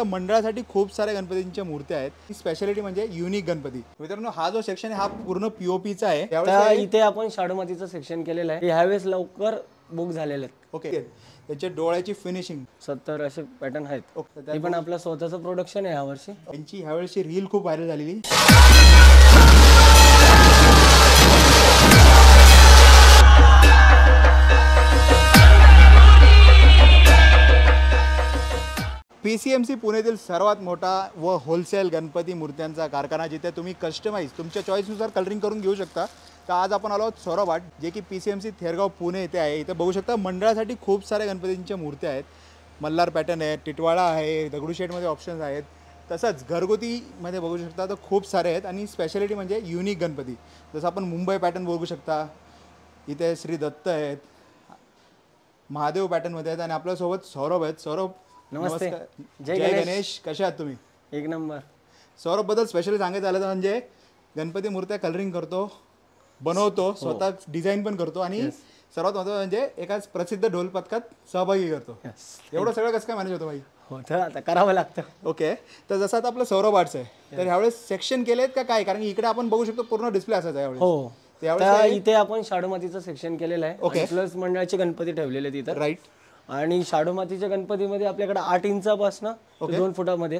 मंडळासाठी खूप साऱ्या गणपतींच्या मूर्त्या आहेत. ही स्पेशालिटी म्हणजे युनिक गणपती. मित्रांनो, हा जो सेक्शन आहे हा पूर्ण पीओपीचा आहे. त्यावेळेस इथे आपण शाडूमातीचं सेक्शन केलेलं आहे. ह्यावेळेस लवकर बुक झालेले आहेत. ओके, त्याच्या डोळ्याची फिनिशिंग 70 असे पॅटर्न आहेत. ओके, हे पण आपलं स्वतःचं प्रोडक्शन आहे यावर्षी. यांची ह्यावेळेसची रील खूप व्हायरल झालेली. PCMC पुण्यातील सर्वात मोठा व होलसेल गणपती मूर्त्यांचा कारखाना, जिथे तुम्ही कस्टमाइज तुमच्या चॉईसनुसार कलरिंग करून घेऊ शकता. तर आज आपण आलो आहोत सौरभ आर्ट, जे की PCMC थेरगाव पुणे येथे आहे. इथे बघू शकता मंडळासाठी खूप साऱ्या गणपतींच्या मूर्त्या आहेत. मल्हार पॅटर्न आहे, टिटवाळा आहे, दगडूशेठमध्ये ऑप्शन्स आहेत. तसंच घरगुतीमध्ये बघू शकता तर खूप सारे आहेत. आणि स्पेशालिटी म्हणजे युनिक गणपती. जसं आपण मुंबई पॅटर्न बघू शकता, इथे श्री दत्त आहेत, महादेव पॅटर्नमध्ये आहेत. आणि आपल्यासोबत सौरभ आहेत. सौरभ नमस्ते. जय गणेश. कसे आहात तुम्ही? एक नंबर. सौरभ बद्दल स्पेशली सांगायचं झालं तर म्हणजे गणपती मूर्त्या कलरिंग करतो, बनवतो, स्वतः डिझाईन पण करतो आणि सर्वात महत्त्वाचं म्हणजे एकाच प्रसिद्ध ढोल पथकात सहभागी करतो. एवढं सगळं कसं काय मॅनेज होतं भाई? होतं, आता करावं लागतं. ओके, तर जसं आता आपलं सौरभ आर्ट्स आहे, तर ह्यावेळेस सेक्शन केलेत का काय? कारण इकडे आपण बघू शकतो पूर्ण डिस्प्ले असायचा यावेळेस. हो, त्यावेळेस इथे आपण शाडूमातीचं सेक्शन केलेलं आहे. ओके. प्लस मंडळाचे गणपती ठेवलेले तिथं. राईट. आणि शाडूमातीच्या गणपतीमध्ये आपल्याकडे 8 इंचापासून 2 फुटामध्ये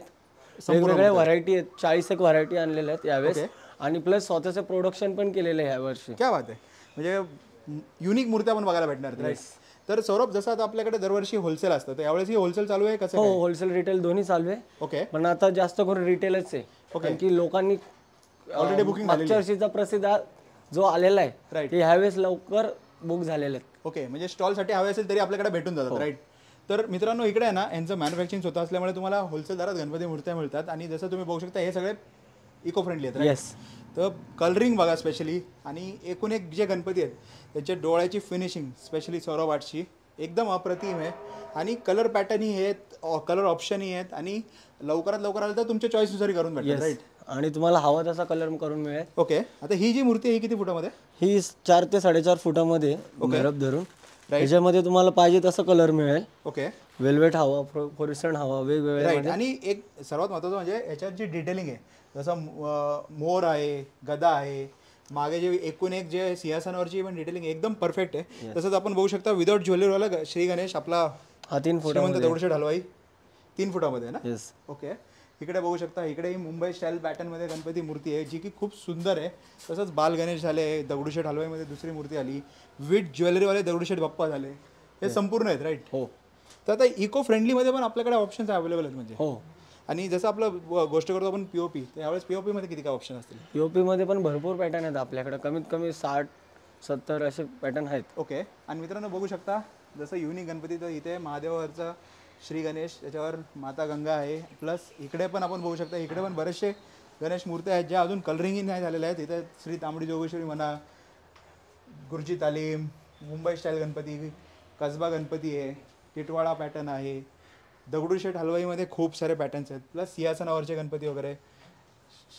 वेगवेगळ्या व्हरायटी आहेत. 40 एक व्हरायटी आणलेल्या आहेत यावेळेस. आणि प्लस स्वतःचं प्रोडक्शन पण केलेलं आहे यावर्षी. क्या बात आहे. म्हणजे युनिक मूर्त्या पण बघायला भेटणार. तर सौरभ, जसं आता आपल्याकडे दरवर्षी होलसेल असतं, तर यावेळेस ही होलसेल चालू आहे कसं? हो, होलसेल रिटेल दोन्ही चालू आहे. ओके. पण आता जास्त करून रिटेलच आहे. कारण की लोकांनी ऑलरेडी बुकिंग मागच्या वर्षीचा प्रसिद्ध जो आलेला आहे राईट, ते ह्यावेळेस लवकर बुक झालेले आहेत. ओके, म्हणजे स्टॉलसाठी हवे असेल तरी आपल्याकडे भेटून जातात. राईट. तर मित्रांनो, इकडे आहे ना, यांचं मॅन्युफॅक्चरिंग स्वतः असल्यामुळे तुम्हाला होलसेल दरात गणपती मूर्त्या मिळतात. आणि जसं तुम्ही बघू शकता हे सगळे इको फ्रेंडली आहेत. येस. तर कलरिंग बघा स्पेशली, आणि एकूण एक जे गणपती आहेत त्याच्या डोळ्याची फिनिशिंग स्पेशली सौरभ आर्टची एकदम अप्रतिम आहे. आणि कलर पॅटर्नही आहेत, कलर ऑप्शनही आहेत. आणि लवकरात लवकर आलं तर तुमच्या चॉईसनुसार करून भेटतात. राईट. आणि तुम्हाला हवा तसा कलर करून मिळेल. ओके. आता ही जी मूर्ती आहे ही किती फुटामध्ये? ही 4 ते 4.5 फुटामध्ये गरब धरून त्याच्यामध्ये तुम्हाला पाहिजे तसं कलर मिळेल. ओके. वेल्वेट हवा, फ्लोरोसेंट हवा, वेगवेगळ्या. आणि एक सर्वात महत्त्वाचं म्हणजे याच्यात जी डिटेलिंग आहे, जसं मोर आहे, गदा आहे, मागे जे एकूण एक जे सिंहासनावरची पण डिटेलिंग एकदम परफेक्ट आहे. तसंच आपण बघू शकता विदाउट ज्वेलरीवाला श्री गणेश आपला 3 फुटामध्ये दगडूशेठ हलवाई 3 फुटामध्ये ना. येस. ओके. इकडे बघू शकता, इकडे ही मुंबई स्टाईल पॅटर्नमध्ये गणपती मूर्ती आहे जी की खूप सुंदर आहे. तसंच बाल गणेश झाले, दगडूशेठ हलवाईमध्ये दुसरी मूर्ती आली, विथ ज्वेलरीवाले दगडूशेठ बाप्पा झाले, हे संपूर्ण आहेत. राईट. हो. तर आता इको फ्रेंडलीमध्ये पण आपल्याकडे ऑप्शन्स अवेलेबल आहेत म्हणजे. हो. आणि जसं आपलं गोष्ट करतो आपण पीओपी, तर यावेळेस पीओपीमध्ये किती काय ऑप्शन असतील? पीओपीमध्ये पण भरपूर पॅटर्न आहेत आपल्याकडे. कमीत कमी 60-70 असे पॅटर्न आहेत. ओके. आणि मित्रांनो बघू शकता, जसं युनिक गणपती, तर इथे महादेवावरचा श्री गणेश, त्याच्यावर माता गंगा आहे. प्लस इकडे पण आपण बघू शकता, इकडे पण बरेचसे गणेश मूर्ती आहेत ज्या अजून कलरिंगही नाही झालेल्या आहेत. इथे श्री तांबडी जोगेश्वरी म्हणा, गुरुजी तालीम, मुंबई स्टाईल गणपती, कसबा गणपती आहे, टिटवाळा पॅटर्न आहे, दगडूशेठ हलवाईमध्ये खूप सारे पॅटर्न्स आहेत. प्लस सिंहासनावरचे गणपती वगैरे,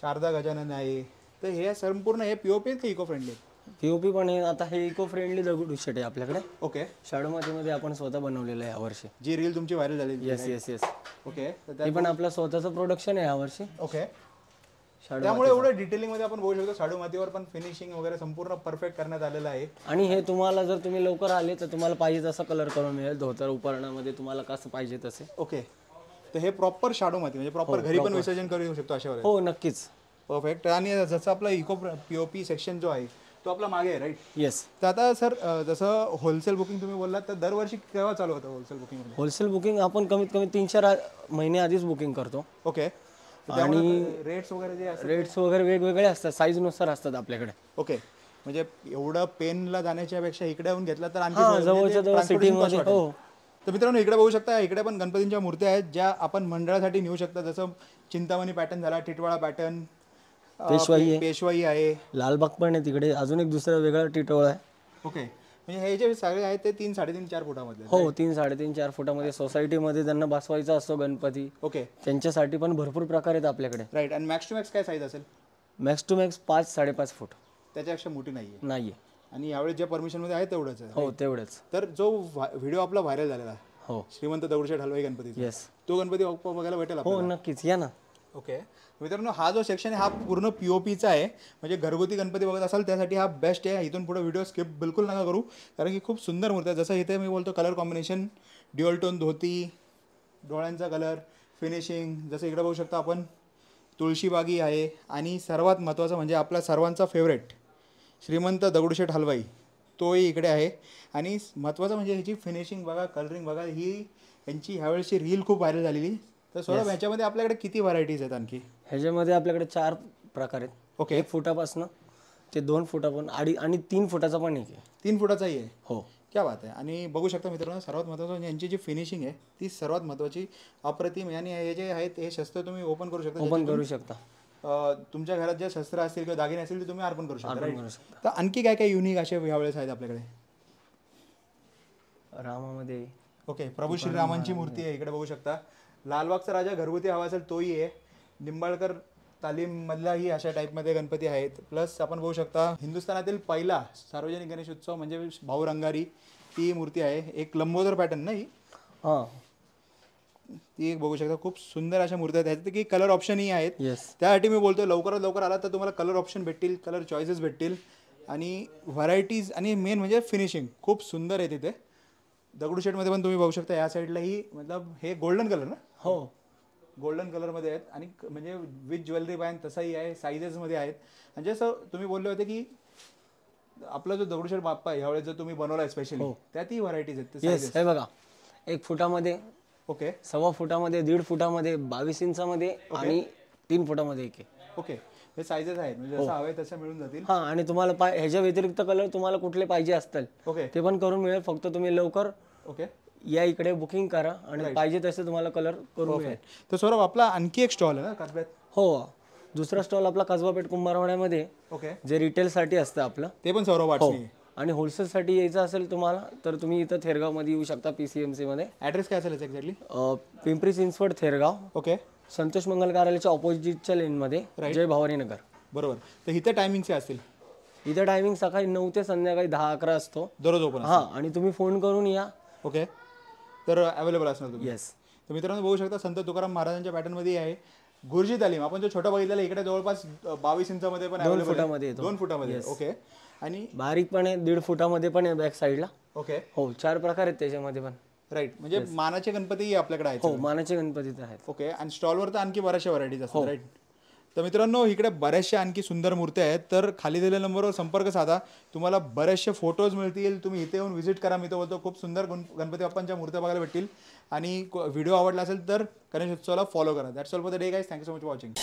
शारदा गजानन आहे. तर हे संपूर्ण हे पीओपी आहेत का इको फ्रेंडली? पीओपी पण आहे. आता हे इको फ्रेंडली दगडूशेठ आहे आपल्याकडे. ओके. शाडूमातीमध्ये आपण स्वतः बनवलेलं आहे यावर्षी. जी रील तुमची व्हायरल झालेली. Yes yes yes. ओके. हे पण आपलं स्वतःचं प्रोडक्शन आहे यावर्षी. ओके. त्यामुळे एवढं डिटेलिंगमध्ये आपण बघू शकतो शाडू मातीवर पण फिनिशिंग वगैरे संपूर्ण परफेक्ट करण्यात आलेलं आहे. आणि हे तुम्हाला जर तुम्ही लवकर आले तर तुम्हाला पाहिजे तसा कलर करून मिळेल. धोतर उपरणामध्ये तुम्हाला कसं पाहिजे तसे. ओके. तर हे प्रॉपर शाडू माती म्हणजे प्रॉपर घरी पण विसर्जन करू शकतो अशावर. हो, नक्कीच. परफेक्ट. आणि जसं आपला इको पीओपी सेक्शन जो आहे तो आपला मागे आहे. राईट. येस. तर आता सर, जसं होलसेल बुकिंग तुम्ही बोललात, तर दरवर्षी केव्हा चालू होतं होलसेल बुकिंग? होलसेल बुकिंग आपण कमीत कमी 3-4 महिने आधीच बुकिंग करतो. ओके. आणि रेट्स वगैरे जे असतात, रेट्स वगैरे वेगवेगळे असतात, साईजनुसार असतात आपल्याकडे. ओके. म्हणजे एवढं पेनला जाण्याच्या पेक्षा इकडे येऊन घेतला तर आणखी जवळच्या जवळ सिटीमध्ये. हो. तर मित्रांनो, इकडे बघू शकता, इकडे पण गणपतींच्या मूर्त्या आहेत ज्या आपण मंडळासाठी नेऊ शकता. जसं चिंतामणी पॅटर्न झाला, टिटवाळा पॅटर्न, पेशवाई आहे, लालबाग पण आहे तिकडे. अजून एक दुसरा वेगळा टिटोळा आहे. ओके. म्हणजे हे जे सगळे आहेत ते 3-3.5-4 फुटामध्ये. हो, 3-3.5-4 फुटामध्ये. सोसायटीमध्ये त्यांना बसवायचा असतो गणपती. ओके. त्यांच्यासाठी पण भरपूर प्रकार आहेत आपल्याकडे. राईट. आणि मॅक्स टू मॅक्स काय साईज असेल? मॅक्स टू मॅक्स 5-5.5 फूट. त्याच्यापेक्षा मोठी नाही आहे. नाही. आणि यावेळेस जे परमिशनमध्ये आहे तेवढंच आहे. हो, तेवढंच. तर जो व्हिडिओ आपला व्हायरल झालेला हो श्रीमंत दगडूशेठ हलवाई गणपतीचा. येस. तो गणपती बाप्पा बघायला भेटेल हो आपल्याला. नक्कीच या ना. ओके मित्रांनो, हा जो सेक्शन आहे हा पूर्ण POPचा आहे. म्हणजे घरगुती गणपती बघत असाल त्यासाठी हा बेस्ट आहे. इथून पुढे व्हिडिओ स्किप बिलकुल नका करू, कारण की खूप सुंदर मूर्ती आहे. जसं इथे मी बोलतो कलर कॉम्बिनेशन, ड्युअल टोन धोती, डोळ्यांचा कलर, फिनिशिंग. जसं इकडे बघू शकता आपण तुळशीबागी आहे. आणि सर्वात महत्त्वाचं म्हणजे आपला सर्वांचा फेवरेट श्रीमंत दगडूशेठ हलवाई तोही इकडे आहे. आणि महत्त्वाचं म्हणजे ह्याची फिनिशिंग बघा, कलरिंग बघा. ही यांची ह्यावेळेसची रील खूप व्हायरल झालेली. तर सौरभ ह्याच्यामध्ये आपल्याकडे किती व्हरायटीज आहेत आणखी? ह्याच्यामध्ये आपल्याकडे 4 प्रकार आहेत. ओके. 1 फुटापासून ते 2 फुटापर्यंत आणि 3 फुटाचा पण एक आहे. 3 फुटाचाही आहे. हो. क्या बात आहे. आणि बघू शकता मित्रांनो, सर्वात महत्त्वाचं म्हणजे यांची जी फिनिशिंग आहे ती सर्वात महत्त्वाची, अप्रतिम. आणि हे जे आहेत हे शस्त्र तुम्ही ओपन करू शकता. ओपन करू शकता. तुमच्या घरात जे शस्त्र असतील किंवा दागिने असतील ते तुम्ही अर्पण करू शकता. अर्पण राईट. करू शकता. तर आणखी काय काय युनिक असे यावेळेस आहेत आपल्याकडे? रामामध्ये ओके, प्रभू श्रीरामांची मूर्ती आहे इकडे बघू शकता. लालबागचा राजा घरगुती हवा असेल तोही आहे. निंबाळकर तालीममधलाही अशा टाईपमध्ये गणपती आहेत. प्लस आपण बघू शकता हिंदुस्थानातील पहिला सार्वजनिक गणेश उत्सव म्हणजे भाऊ रंगारी, ती मूर्ती आहे. एक लंबोदर पॅटर्न नाही, हां ती एक बघू शकता. खूप सुंदर अशा मूर्त्या आहेत. त्याच्यात की कलर ऑप्शनही आहेत. येस. त्यासाठी मी बोलतो लवकरात लवकर आला तर तुम्हाला कलर ऑप्शन भेटतील, कलर चॉईसेस भेटतील आणि व्हरायटीज. आणि मेन म्हणजे फिनिशिंग खूप सुंदर आहे तिथे. दगडूशेठमध्ये पण तुम्ही बघू शकता या साईडलाही, मतलब हे गोल्डन कलर ना? हो. गोल्डन कलरमध्ये आहेत. आणि म्हणजे विथ ज्वेलरी बँड तसाही आहे, साईजेसमध्ये आहेत. म्हणजे असं तुम्ही बोलले होते की आपला जो दगडूशेठ बाप्पा आहे ह्यावेळेस जर तुम्ही बनवला आहे स्पेशली, त्यातही व्हरायटीज आहेत. येस. हे बघा 1 फुटामध्ये, ओके 1.25 फुटामध्ये, 1.5 फुटामध्ये, 22 इंचामध्ये आणि 3 फुटामध्ये एक आहे. ओके, हे साईजेस आहेत म्हणजे जसं हवे तसं मिळून जातील. हां. आणि तुम्हाला ह्याच्या व्यतिरिक्त कलर तुम्हाला कुठले पाहिजे असतील ओके ते पण करून मिळेल. फक्त तुम्ही लवकर ओके या इकडे बुकिंग करा आणि पाहिजे तसे तुम्हाला कलर करून मिळेल. तर सौरभ आपला आणखी एक स्टॉल आहे ना कसब्यात? हो. दुसरा स्टॉल आपला कसबा पेठ कुंभारवाड्यामध्ये, ओके, जे रिटेलसाठी असतं आपलं. ते पण सौरभ वाटणी. आणि होलसेलसाठी यायचं असेल तुम्हाला तर तुम्ही इथं थेरगावमध्ये येऊ शकता. PCMC मध्ये. ॲड्रेस काय असेल एक्झॅक्टली? पिंपरी चिंचवड थेरगाव, ओके, संतोष मंगल कार्यालयाच्या ऑपोजिटच्या लेनमध्ये, जय भवानी नगर. बरोबर. तर इथे टायमिंग्स असतील? इथं टायमिंग सकाळी 9 ते संध्याकाळी 10-11 असतो दररोज ओपन? हां. आणि तुम्ही फोन करून या. ओके, तर अवेलेबल असणार तुम्ही? येस. तर मित्रांनो बघू शकता संत तुकाराम महाराजांच्या पॅटर्नमध्ये आहे. गुरुजी तालीम आपण जो छोटा बघितलेला इकडे जवळपास 22 इंचामध्ये पण 2 फुटामध्ये येतो. 2 फुटामध्ये. ओके. आणि बारीक पण आहे, 1.5 फुटामध्ये पण आहे बॅक साईडला. ओके, हो. 4 प्रकार आहेत त्याच्यामध्ये पण. राईट. म्हणजे मानाचे गणपती आपल्याकडे आहेत? हो, मानाचे गणपती तर आहेत. ओके. आणि स्टॉलवर तर आणखी बऱ्याचशा व्हरायटीज असतात, राईट? तर मित्रांनो इकडे बऱ्याचशा आणखी सुंदर मूर्त्या आहेत. तर खाली दिलेल्या नंबरवर संपर्क साधा, तुम्हाला बरेचसे फोटोज मिळतील. तुम्ही इथे येऊन व्हिजिट करा. मी तर बोलतो खूप सुंदर गणपती बाप्पांच्या मूर्त्या बघायला भेटतील. आणि व्हिडिओ आवडला असेल तर गणेश उत्सवाला फॉलो करा. That's all for the day guys. Thank you so much for watching.